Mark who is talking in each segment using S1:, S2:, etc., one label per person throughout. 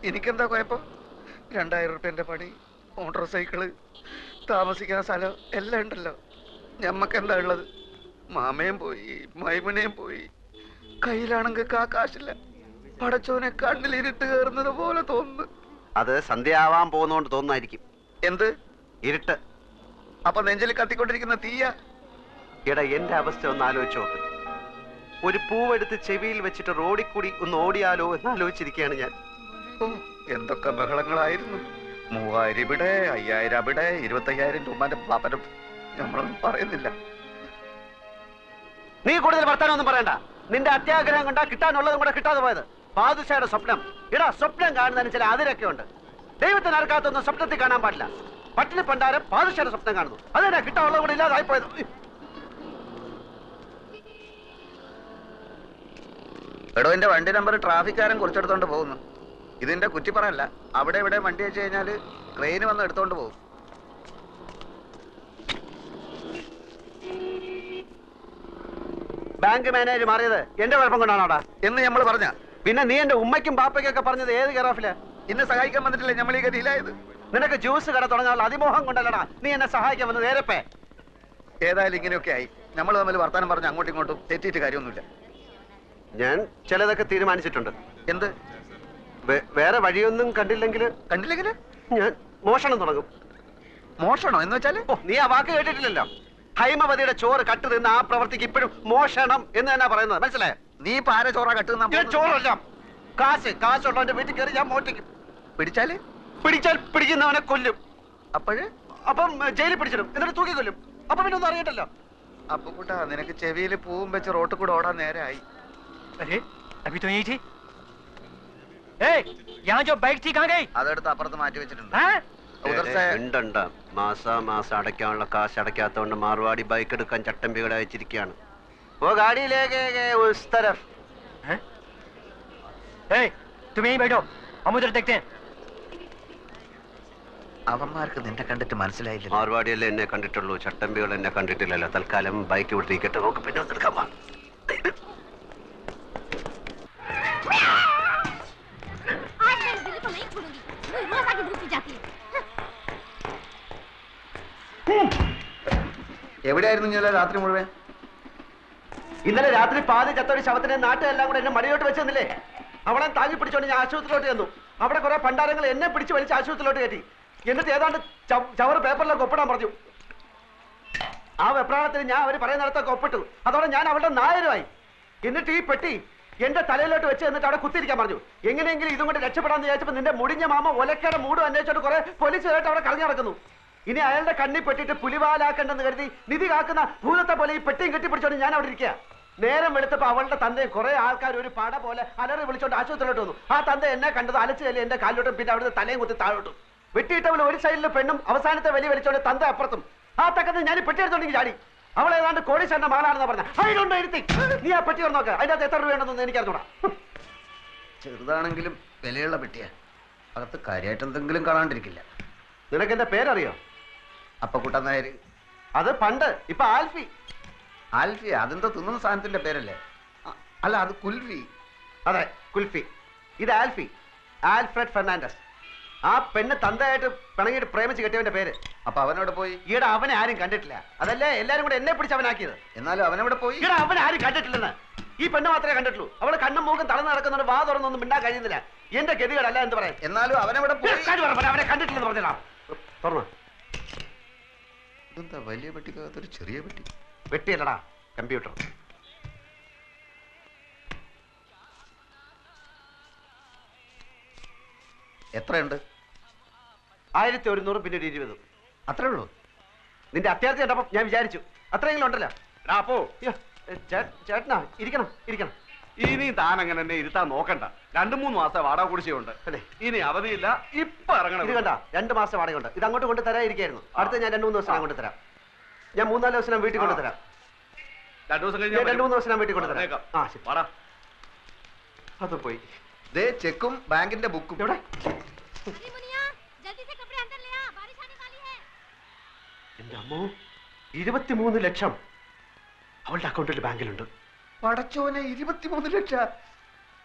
S1: എനിക്കെന്താ കുഴപ്പം? 2000 റുപ്യന്റെ പണി, മോട്ടോർ സൈക്കിള്, താമസിക്കുന്ന സ്ഥലം എല്ലാം ഉണ്ടല്ലോ. ഞമ്മക്കെന്താ ഉള്ളത്? മാമയും പോയി, മൈമുനയും പോയി, കയ്യിലാണെങ്കിൽ കാശില്ല. പടച്ചോനെ കണ്ണിൽ ഇരുട്ട് കയറുന്നത് പോലെ തോന്നുന്നു.
S2: അത് സന്ധ്യയാവാൻ പോകുന്നോണ്ട് തോന്നുന്നായിരിക്കും.
S1: എന്ത്
S2: ഇരുട്ട്?
S1: അപ്പൊ നെഞ്ചിൽ കത്തിക്കൊണ്ടിരിക്കുന്ന തീയ?
S2: എടാ, എന്റെ അവസ്ഥ ഒന്ന് ആലോചിച്ച് നോക്ക്. ഒരു പൂവെടുത്ത് ചെവിയിൽ വെച്ചിട്ട് റോഡിൽ കൂടി ഒന്ന് ഓടിയാലോ എന്ന് ആലോചിച്ചിരിക്കുകയാണ് ഞാൻ.
S1: ഓ, എന്തൊക്കെ ബഹളങ്ങളായിരുന്നു. 3000 ഇവിടെ, 5000 അവിടെ, 25,000 രൂപന്റെ പാപ്പനം. നമ്മളൊന്നും പറയുന്നില്ല.
S2: നീ കൂടുതൽ വർത്താനൊന്നും പറയണ്ട. നിന്റെ അത്യാഗ്രഹം കൊണ്ടാ കിട്ടാനുള്ളതും കൂടെ കിട്ടാതെ പോയത്. ബാദുഷയുടെ സ്വപ്നം. ഇടാ, സ്വപ്നം കാണുന്നതിന് ചില അതിരൊക്കെ ഉണ്ട്. ദൈവത്തിന് ആർക്കാത്തൊന്നും സ്വപ്നത്തിൽ കാണാൻ പാടില്ല. പട്ടിണി പണ്ടാരം ബാദുഷയുടെ സ്വപ്നം കാണുന്നു. അതെന്നാ കിട്ടാനുള്ളത് കൂടെ ഇല്ലാതായി പോയത്.
S1: എടോ, എന്റെ വണ്ടി നമ്പർ ട്രാഫിക്കാരൻ കുറിച്ചെടുത്തോണ്ട് പോകുന്നു. ഇതിന്റെ കുറ്റിപ്പറല്ല. അവിടെ ഇവിടെ വണ്ടി വെച്ച് കഴിഞ്ഞാല് ട്രെയിന് വന്ന് എടുത്തോണ്ട് പോകും.
S2: ബാങ്ക് മാനേജർ മാറിയത് എന്റെ കുഴപ്പം കൊണ്ടാണോടാ
S1: എന്ന് നമ്മൾ പറഞ്ഞ?
S2: പിന്നെ നീ എന്റെ ഉമ്മയ്ക്കും ബാപ്പയ്ക്കൊക്കെ പറഞ്ഞത് ഏത് കെയറോഫില്?
S1: ഇന്നെ സഹായിക്കാൻ വന്നിട്ടില്ലേ നമ്മൾ ഈ ഗതിയിലായത്?
S2: നിനക്ക് ജ്യൂസ് കട തുടങ്ങാനുള്ള അതിമോഹം കൊണ്ടല്ലടാ നീ എന്നെ സഹായിക്കാൻ വന്നത്. നേരപ്പേ
S1: ഏതായാലും ഇങ്ങനെയൊക്കെ ആയി. നമ്മൾ തമ്മിൽ വർത്താനം പറഞ്ഞ് അങ്ങോട്ടും ഇങ്ങോട്ടും തെറ്റിയിട്ട് കാര്യമൊന്നുമില്ല.
S2: ഞാൻ ചിലതൊക്കെ തീരുമാനിച്ചിട്ടുണ്ട്.
S1: എന്ത്?
S2: വേറെ വഴിയൊന്നും കണ്ടില്ലെങ്കിൽ ഞാൻ മോഷണം തുടങ്ങും.
S1: മോഷണോ എന്ന് വെച്ചാല്?
S2: ഓ, നീ ആ വാക്ക് കേട്ടിട്ടില്ലല്ലോ. ഹൈമവതിയുടെ ചോറ് കട്ട് തിന്ന ആ പ്രവർത്തിക്ക് ഇപ്പോഴും മോഷണം എന്ന് തന്നെ പറയുന്നത്. മനസ്സിലായോ?
S1: നീ പാര ചോറ കട്ടുന്ന?
S2: ചോറല്ല, കാശുള്ളവന്റെ വീട്ടിൽ കയറി ഞാൻ മോട്ടിക്കും. പിടിച്ചാൽ പിടിക്കുന്നവനെ കൊല്ലും. അപ്പം ജയിലിൽ പിടിച്ചിടും, എന്നിട്ട് തൂക്കി കൊല്ലും. അപ്പൊ പിന്നെ ഒന്നും അറിയട്ടല്ലോ.
S1: അപ്പൊ കൂട്ടാ, നിനക്ക് ചെവിയിൽ പൂവും വെച്ച് റോട്ടിൽ കൂടെ ഓടാൻ നേരായി. അതെടുത്ത് അപ്പുറത്ത് മാറ്റി വെച്ചിട്ടുണ്ട്.
S2: മാസം അടയ്ക്കാനുള്ള കാശ് അടയ്ക്കാത്തോണ്ട് മാർവാടി ബൈക്ക് എടുക്കാൻ ചട്ടമ്പികളെ അയച്ചിരിക്കുകയാണ്. ഓ ഗാഡിയിലേക്ക്
S1: അവന്മാർക്ക് നിന്നെ കണ്ടിട്ട് മനസ്സിലായില്ല.
S2: മാർവാടിയല്ലേ എന്നെ കണ്ടിട്ടുള്ളൂ, ചട്ടമ്പികൾ എന്നെ കണ്ടിട്ടില്ലല്ലോ. തൽക്കാലം ബൈക്ക് വിട്ടിരിക്കട്ടെ, നോക്ക് പിന്നെ എടുക്കാം.
S1: എവിടെയായിരുന്നു ഇന്നലെ രാത്രി മുഴുവൻ?
S2: ഇന്നലെ രാത്രി പാതി ചത്തൊരു ശവത്തിനെ നാട്ടുകാരെല്ലാം കൂടെ എന്നെ മടിയോട്ട് വെച്ചെന്നില്ലേ? അവളെ താങ്ങി പിടിച്ചോണ്ട് ഞാൻ ആശുപത്രിയിലോട്ട് ചെന്നു. അവിടെ കുറെ പണ്ടാരങ്ങൾ എന്നെ പിടിച്ച് വലിച്ച് ആശുപത്രിയിലോട്ട് കയറ്റി. എന്നിട്ട് ഏതാണ്ട് ചവറ് പേപ്പറിലൊക്കെ ഒപ്പിടാൻ പറഞ്ഞു. ആ വെപ്രാളത്തിന് ഞാൻ അവർ പറയുന്നിടത്തൊക്കെ ഒപ്പിട്ടു. അതോടെ ഞാൻ അവളുടെ നായരുമായി. എന്നിട്ട് ഈ പെട്ടി എന്റെ തലയിലോട്ട് വെച്ച് എന്നിട്ട് അവിടെ കുത്തിരിക്കാൻ പറഞ്ഞു. എങ്ങനെയെങ്കിലും ഇതും കൊണ്ട് രക്ഷപ്പെടാന്ന് വിചാരിച്ചപ്പോൾ നിന്റെ മുടിഞ്ഞ മാമ ഒലക്കയുടെ മൂടും അന്വേഷിച്ചോട്ട് കുറെ പോലീസുകാരായിട്ട് അവിടെ കളഞ്ഞു നടക്കുന്നു. ഇനി അയാളുടെ കണ്ണി പെട്ടിട്ട് പുലിവാലാക്കണ്ടെന്ന് കരുതി നിധി കാക്കുന്ന ഭൂതത്തെ പോലെ ഈ പെട്ടിയും കെട്ടിപ്പിടിച്ചോണ്ട് ഞാൻ അവിടെ ഇരിക്കുക. നേരം വെളുത്തപ്പോ അവളുടെ തന്തയും കുറെ ആൾക്കാർ ഒരു പട പോലെ അലറി വിളിച്ചോണ്ട് ആശുപത്രിയിലോട്ട് വന്നു. ആ തന്ത എന്നെ കണ്ടത് അലച്ചു തല്ലി എന്റെ കാലിലോട്ടും പിന്നെ അവിടുത്തെ തലയും കുത്തി താഴോട്ടും. വെട്ടിയിട്ടവൾ ഒരു സൈഡിലും പെണ്ണും അവസാനത്തെ വലിയ വലിച്ചോണ്ട് തന്ത അപ്പുറത്തും. ആ തക്കത്ത് ഞാൻ പെട്ടി എടുത്തോണ്ടെങ്കിൽ ചാടി. അവൾ ഏതാണ്ട് കോടീശ്വരന്റെ മകളാണെന്ന് പറഞ്ഞ അതിലുണ്ട് ഇരുത്തി. നീ ആ പെട്ടി നോക്ക, അതിനകത്ത് എത്ര രൂപയുണ്ടെന്ന് എനിക്കറിഞ്ഞൂടാ.
S1: ചെറുതാണെങ്കിലും വിലയുള്ള പെട്ടിയാ. അകത്ത് കാര്യമായിട്ട് എന്തെങ്കിലും കാണാണ്ടിരിക്കില്ല.
S2: നിനക്ക് എന്റെ പേരറിയോ?
S1: അപ്പക്കുട്ടൻ നായർ.
S2: അത് പണ്ട്, ഇപ്പൊ ആൽഫി.
S1: ആൽഫി? അതെന്തോ തിന്നുന്ന സാധനത്തിന്റെ പേരല്ലേ? അല്ല, അത് കുൽഫി.
S2: അതെ, കുൽഫി. ഇത് ആൽഫി, ആൽഫ്രഡ് ഫെർണാണ്ടസ്. ആ പെണ്ണ് തന്തയായിട്ട് പിണങ്ങിയിട്ട് പ്രേമിച്ച് കെട്ടിയവന്റെ പേര്.
S1: അപ്പൊ അവനോട് പോയി?
S2: ഈടെ അവനെ ആരും കണ്ടിട്ടില്ല. അതല്ലേ എല്ലാരും കൂടെ എന്നെ പിടിച്ച് അവനാക്കിയത്.
S1: എന്നാലും അവനവിടെ പോയി?
S2: ഈടെ അവനെ ആരും കണ്ടിട്ടില്ലെന്ന്. ഈ പെണ്ണ് മാത്രമേ കണ്ടിട്ടുള്ളൂ. അവള് കണ്ണും മൂക്കും തളർന്ന് നടക്കുന്നവർ വാ തുറന്നൊന്നും മിണ്ടാൻ കഴിയുന്നില്ല. എന്റെ ഗതികളല്ല എന്ന് പറയാം.
S1: എന്നാലും അവനവിടെ പോയി?
S2: അവനെ കണ്ടിട്ടില്ലെന്ന് പറഞ്ഞാ തുറന്നു.
S1: ഇതെന്താ വലിയ പെട്ടിക്കകത്തൊരു ചെറിയ പെട്ടി?
S2: വെട്ടിയല്ലടാ, കമ്പ്യൂട്ടർ.
S1: എത്രയുണ്ട്?
S2: 1100 പിന്നെ 20.
S1: അത്രേ ഉള്ളൂ?
S2: നിന്റെ അത്യാവശ്യം കണ്ടപ്പോ ഞാൻ വിചാരിച്ചു അത്രയെങ്കിലും ഉണ്ടല്ലോ. അപ്പോ ചേട്ടനാ ഇരിക്കണം ഇരിക്കണം.
S3: ഇനി താൻ അങ്ങനെ എന്നെ ഇരുത്താൻ നോക്കണ്ട. 2-3 മാസം വാടക കുടിശ്ശികയുണ്ട് അല്ലേ? ഇനി അവധിയില്ല, ഇപ്പൊ ഇറങ്ങണം.
S2: ഇത് കണ്ട, 2 മാസം വാടകയുണ്ട്. ഇത് അങ്ങോട്ട് കൊണ്ട് തരാതിരിക്കായിരുന്നു. അടുത്ത ഞാൻ 2-3 ദിവസം കൊണ്ട് തരാം. ഞാൻ 3-4 ദിവസം വീട്ടിൽ കൊണ്ടുതരാം.
S3: 2 ദിവസം കഴിഞ്ഞ്
S2: 2-3 ദിവസം വീട്ടിൽ കൊണ്ടുതരാം. ആ ശരി, വാടാ. അത് പോയി.
S1: ദേ ചെക്കും ബാങ്കിന്റെ ബുക്കും.
S2: എവിടെ? എന്റെ അമ്മോ, 23 ലക്ഷം അവളുടെ അക്കൗണ്ടിൽ ബാങ്കിലുണ്ട്.
S1: പടച്ചോനെ, 23 ലക്ഷം!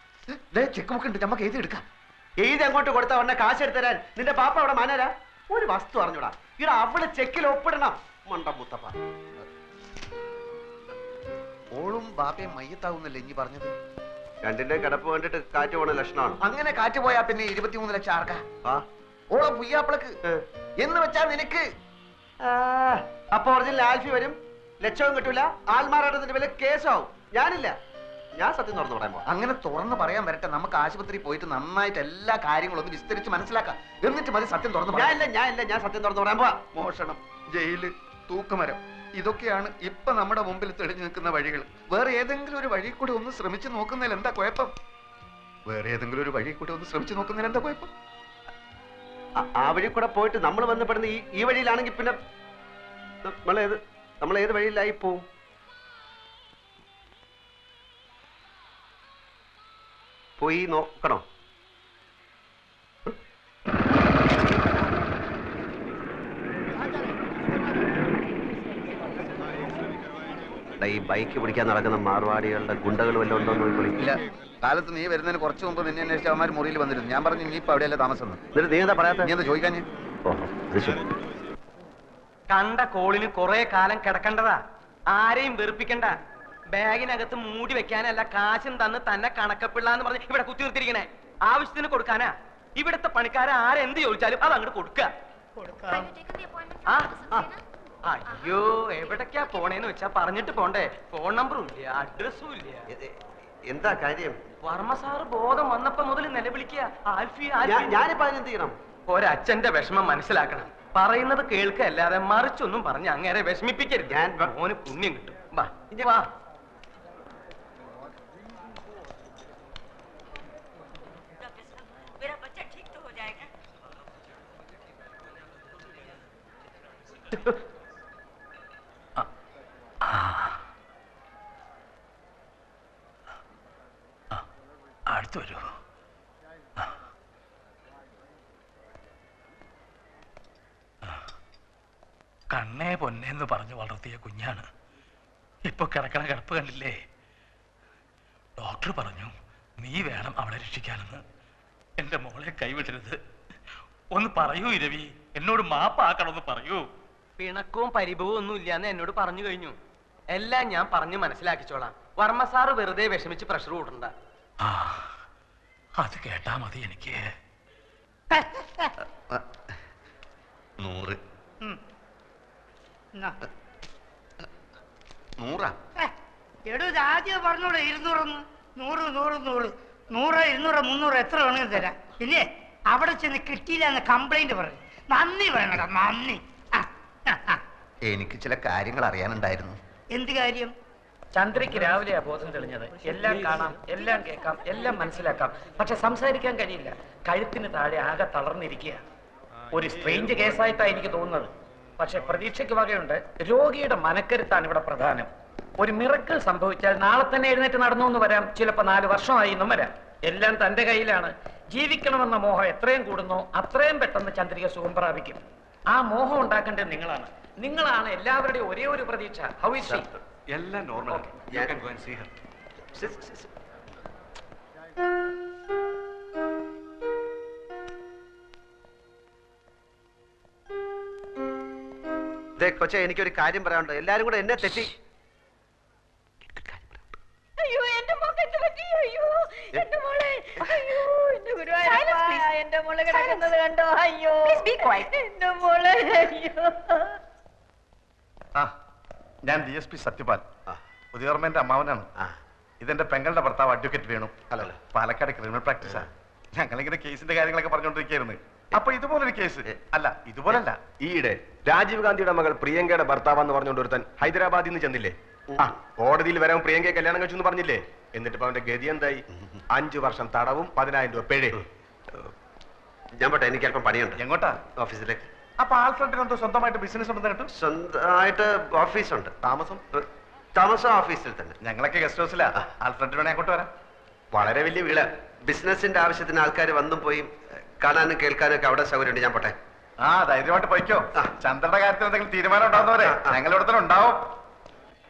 S1: ചെക്ക് ബുക്ക് ഉണ്ട്, നമുക്ക് എഴുതി എടുക്കാം.
S2: എഴുതി അങ്ങോട്ട് കൊടുത്ത ഉടനെ കാശ് എടുത്തരാൻ നിന്റെ പാപ്പ അവിടെ മാനരാ? ഒരു വസ്തു അറിഞ്ഞൂടാ. ഇവിടെ അവള് ചെക്കിൽ ഒപ്പിടണം. മണ്ട മുത്തപ്പ.
S1: ഓളും ബാപ്പയും മയ്യത്താവുന്നല്ലേ ഇനി പറഞ്ഞത്?
S2: രണ്ടിന്റെ കിടപ്പ് കണ്ടിട്ട് കാറ്റ് പോണ ലക്ഷണമാണ്.
S1: അങ്ങനെ കാറ്റ് പോയാ പിന്നെ 23 ലക്ഷം ആർക്കാ?
S2: ആ
S1: ഓളെ പുയ്യാപ്പിളക്ക് എന്ന് വെച്ചാ നിനക്ക്.
S2: അപ്പൊ ഒറിജിനൽ ആൽഫി വരും, ലക്ഷവും കിട്ടൂല, ആൽമാറാട്ടത്തിന്റെ പേരിൽ കേസാവും. ഞാനില്ല, ഞാൻ സത്യം തുറന്നു പറയാൻ പോവാ.
S1: അങ്ങനെ തുറന്ന് പറയാൻ വരട്ടെ. നമുക്ക് ആശുപത്രി പോയിട്ട് നന്നായിട്ട് എല്ലാ കാര്യങ്ങളും ഒന്ന് വിസ്തരിച്ച് മനസ്സിലാക്കാം. എന്നിട്ട് മതി സത്യം തുറന്ന് പറയാൻ.
S2: ഞാൻ സത്യം തുറന്നു പറയാൻ പോവാ.
S1: മോഷണം, ജയില്, തൂക്കുമരം, ഇതൊക്കെയാണ് ഇപ്പൊ നമ്മുടെ മുമ്പിൽ തെളിഞ്ഞു നിൽക്കുന്ന വഴികൾ. വേറെ ഏതെങ്കിലും ഒരു വഴി കൂടി ഒന്ന് ശ്രമിച്ചു നോക്കുന്നതിൽ എന്താ കുഴപ്പം? വേറെ ഏതെങ്കിലും ഒരു വഴി കൂടി ഒന്ന് ശ്രമിച്ചു നോക്കുന്നതിൽ എന്താ കുഴപ്പം?
S2: ആ വഴി കൂടെ പോയിട്ട് നമ്മൾ ബന്ധപ്പെടുന്ന ഈ വഴിയിലാണെങ്കിൽ പിന്നെ നമ്മൾ ഏത് വഴിയിലായി പോവും? പോയി നോക്കണോ? ഈ ബൈക്ക് പിടിക്കാൻ നടക്കുന്ന മാർവാടികളുടെ ഗുണ്ടകൾ വല്ലതും ഉണ്ടോ നോക്കിക്കൊള്ളി.
S1: ഇല്ല, കാലത്ത് നീ വരുന്നതിന് കുറച്ച് മുമ്പ് നിന്നെ അന്വേഷിച്ച അവന്മാർ മുറിയിൽ വന്നിരുന്നു. ഞാൻ പറഞ്ഞു നീ ഇപ്പൊ അവിടെയല്ലേ താമസം.
S2: എന്നിട്ട് നീ എന്താ പറയാത്ത?
S1: നീ എന്താ ചോദിക്കാൻ?
S2: ഓഹോ, അത് ശരി.
S4: കണ്ട കോളിന് കുറെ കാലം കിടക്കണ്ടതാ. ആരെയും വെറുപ്പിക്കണ്ട. ബാഗിനകത്ത് മൂടി വെക്കാനല്ല, കാശും തന്ന് തന്നെ കണക്കപ്പിള്ള എന്ന് പറഞ്ഞ് ഇവിടെ കുത്തി നിർത്തിയിരിക്കണേ. ആവശ്യത്തിന് കൊടുക്കാനാ. ഇവിടുത്തെ പണിക്കാരെ ആരെന്ത് ചോദിച്ചാലും അത് അങ്ങോട്ട് കൊടുക്കുക. അയ്യോ, എവിടേക്കാ പോണേന്ന് വെച്ചാ പറഞ്ഞിട്ട് പോണ്ടേ. ഫോൺ നമ്പറും ഇല്ല, അഡ്രസ്സും ഇല്ല.
S2: എന്താ കാര്യം?
S4: വർമ്മ സാറ് ബോധം വന്നപ്പോ മുതൽ നിലവിളിക്കുക, ആൽഫി.
S2: ഞാനിപ്പോ അതിനെന്ത് ചെയ്യണം?
S4: ഒരച്ഛന്റെ വിഷമം മനസ്സിലാക്കണം. പറയുന്നത് കേൾക്കല്ലാതെ മറിച്ചൊന്നും പറഞ്ഞ് അങ്ങേരെ വിഷമിപ്പിക്കരുത്. ഞാൻ മോന് പുണ്യം കിട്ടും. വാ വാ.
S5: അടുത്ത് വരൂ. കണ്ണേ പൊന്നേന്ന് പറഞ്ഞു വളർത്തിയ കുഞ്ഞാണ്. ഇപ്പൊ കിടക്കണ കിടപ്പ് കണ്ടില്ലേ? ഡോക്ടർ പറഞ്ഞു നീ വേണം അവളെ രക്ഷിക്കാനെന്ന്. എന്റെ മോളെ കൈവിടരുത്. ഒന്ന് പറയൂ ഇരവി, എന്നോട് മാപ്പാക്കണമെന്ന് പറയൂ.
S4: പിണക്കവും പരിഭവവും ഒന്നും ഇല്ലാന്ന് എന്നോട് പറഞ്ഞു കഴിഞ്ഞു. എല്ലാം ഞാൻ പറഞ്ഞു മനസ്സിലാക്കിച്ചോളാം. വർമ്മ സാറ് വെറുതെ വിഷമിച്ച് പ്രഷർ കൂട്ടണ്ട.
S5: ആ, അത് കേട്ടാ മതി എനിക്ക്.
S1: 100. 100?
S6: എടോ, ഇത് ആദ്യം പറഞ്ഞോളൂ 200. 100 100 100 100 200 300 എത്ര വേണമെങ്കിലും തരാം. ഇല്ലേ, അവിടെ ചെന്ന് കിട്ടിയില്ല എന്ന് കംപ്ലൈന്റ് പറയും. നന്ദി പറയണടാ, നന്ദി.
S1: എനിക്ക് ചില കാര്യങ്ങൾ അറിയാനുണ്ടായിരുന്നു.
S6: എന്ത് കാര്യം?
S7: ചന്ദ്രയ്ക്ക് രാവിലെയാ ബോധം തെളിഞ്ഞത്. എല്ലാം കാണാം, എല്ലാം കേൾക്കാം, എല്ലാം മനസ്സിലാക്കാം, പക്ഷെ സംസാരിക്കാൻ കഴിയില്ല. കഴുത്തിന് താഴെ ആകെ തളർന്നിരിക്കുക. ഒരു സ്ട്രേഞ്ച് കേസായിട്ടാണ് എനിക്ക് തോന്നുന്നത്. പക്ഷെ പ്രതീക്ഷയ്ക്ക് വകയുണ്ട്. രോഗിയുടെ മനക്കരുത്താണ് ഇവിടെ പ്രധാനം. ഒരു മിറക്കിൾ സംഭവിച്ചാൽ നാളെ തന്നെ എഴുന്നേറ്റ് നടന്നു എന്ന് വരാം. ചിലപ്പോൾ 4 വർഷമായി എന്നും വരാം. എല്ലാം തന്റെ കയ്യിലാണ്. ജീവിക്കണമെന്ന മോഹം എത്രയും കൂടുന്നോ അത്രയും പെട്ടെന്ന് ചന്ദ്രിക സുഖം പ്രാപിക്കും. ആ മോഹം ഉണ്ടാക്കേണ്ടത് നിങ്ങളാണ്. നിങ്ങളാണ് എല്ലാവരുടെയും ഒരേ ഒരു പ്രതീക്ഷ. How is she?
S3: എല്ലാം normal. You can go and see her.
S2: കൊച്ചെ, എനിക്കൊരു കാര്യം പറയാനുണ്ട്. എല്ലാരും കൂടെ എന്നെ തെറ്റി.
S8: അയ്യോ, എന്റെ മോൾക്ക് എന്ത് പറ്റി? അയ്യോ, എന്റെ മോളെ, അയ്യോ, എന്റെ ഗുരുവായൂരപ്പ, എന്റെ മോളെ കിടക്കുന്നത് കണ്ടോ? അയ്യോ, എന്റെ മോളെ, അയ്യോ.
S9: ഞാൻ DSP സത്യപാൽ, ഉദയവർമ്മന്റെ അമ്മാവനാണ്. ഇതെന്റെ പെങ്ങളുടെ ഭർത്താവ് അഡ്വക്കേറ്റ് വേണു.
S2: അല്ലല്ലോ,
S9: പാലക്കാട് ക്രിമിനൽ പ്രാക്ടീസാ. ഞങ്ങളിങ്ങനെ കേസിന്റെ കാര്യങ്ങളൊക്കെ പറഞ്ഞുകൊണ്ടിരിക്കുകയായിരുന്നു. അപ്പൊ ഇതുപോലൊരു കേസ് അല്ല, ഇതുപോലല്ല.
S10: ഈയിടെ രാജീവ് ഗാന്ധിയുടെ മകൾ പ്രിയങ്കയുടെ ഭർത്താവെന്ന് പറഞ്ഞുകൊണ്ട് ഒരുത്തൻ ഹൈദരാബാദിൽ നിന്ന് ചെന്നില്ലേ? കോടതിയിൽ വരാൻ പ്രിയങ്കയെ കല്യാണം കഴിച്ചു എന്ന് പറഞ്ഞില്ലേ? എന്നിട്ട് ഇപ്പൊ അവന്റെ ഗതി എന്തായി? 5 വർഷം തടവും 10,000 രൂപ പിഴ.
S2: ഞാൻ പോട്ടെ, എനിക്ക് അല്പം പണിയുണ്ട്.
S9: എങ്ങോട്ടാ?
S2: ഓഫീസിലേക്ക്.
S9: അപ്പൊ ആൽഫ്രണ്ടിന് എന്തോ സ്വന്തമായിട്ട് ബിസിനസ് ഉണ്ടെന്ന് കേട്ടു.
S2: സ്വന്തമായിട്ട് ഓഫീസുണ്ട്. താമസം ഓഫീസിൽ തന്നെ.
S9: ഞങ്ങളൊക്കെ ഗസ്റ്റ് ഹൗസിലാ. ആൽഫ്രണ്ടിന് വേണേ അങ്ങോട്ട് വരാം.
S2: വളരെ വലിയ വീട്. ബിസിനസിന്റെ ആവശ്യത്തിന് ആൾക്കാർ വന്നും പോയി കാണാനും കേൾക്കാനും ഒക്കെ അവിടെ സൗകര്യമുണ്ട്. ഞാൻ പോട്ടെ.
S9: ധൈര്യമായിട്ട് പോയിക്കോ. ചന്ദ്രന്റെ കാര്യത്തിൽ എന്തെങ്കിലും തീരുമാനം ഉണ്ടാവുന്നവരെ ഞങ്ങളിവിടെ തന്നെ ഉണ്ടാവും.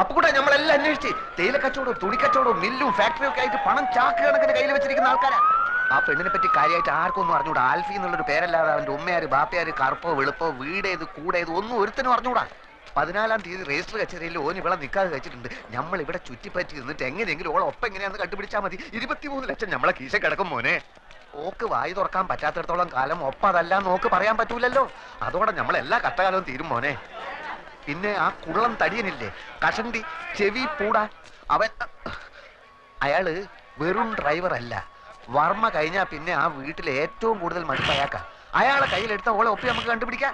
S1: അപ്പൊ കൂടെ നമ്മളെല്ലാം അന്വേഷിച്ച് തേയില കച്ചവടവും തുണി കച്ചവടവും മില്ലും ഫാക്ടറിയും ഒക്കെ ആയിട്ട് പണം ചാക്ക് കണക്കിന് കയ്യിൽ വെച്ചിരിക്കുന്ന ആൾക്കാരാ. ആ പെണ്ണിനെ പറ്റി കാര്യമായിട്ട് ആർക്കൊന്നും അറിഞ്ഞൂടാ. ആൽഫി എന്നുള്ളൊരു പേരല്ലാതെ അവന്റെ ഉമ്മയാര് ബാപ്പയാര് കറുപ്പോ വെളുപ്പോ വീടേത് കൂടേത് ഒന്നും ഒരുത്തനും അറിഞ്ഞൂടാ. 14-ാം തീയതി രജിസ്റ്റർ കച്ചേരിയിൽ ഓൻ ഇവിടെ നിൽക്കാതെ വെച്ചിട്ടുണ്ട്. നമ്മൾ ഇവിടെ ചുറ്റിപ്പറ്റി നിന്നിട്ട് എങ്ങനെയെങ്കിലും ഓളെ ഒപ്പം എങ്ങനെയാന്ന് കണ്ടുപിടിച്ചാൽ മതി. 23 ലക്ഷം നമ്മളെ കീശ കിടക്കും മോനെ. ഓക്ക് വായി തുറക്കാൻ പറ്റാത്തിടത്തോളം കാലം ഒപ്പം അതല്ല നോക്ക് പറയാൻ പറ്റൂലല്ലോ. അതോടെ നമ്മൾ എല്ലാ കഷ്ടകാലവും തീരും മോനെ. പിന്നെ ആ കുള്ളം തടിയനില്ലേ കഷണ്ടി ചെവി പൂടാ, അയാള് വെറും ഡ്രൈവർ അല്ല. വർമ്മ കഴിഞ്ഞാ പിന്നെ ആ വീട്ടിലെ ഏറ്റവും കൂടുതൽ മടുപ്പ് അയാൾക്കാ. അയാളെ കയ്യിലെടുത്ത ഓളെ ഒപ്പി നമുക്ക് കണ്ടുപിടിക്കാം.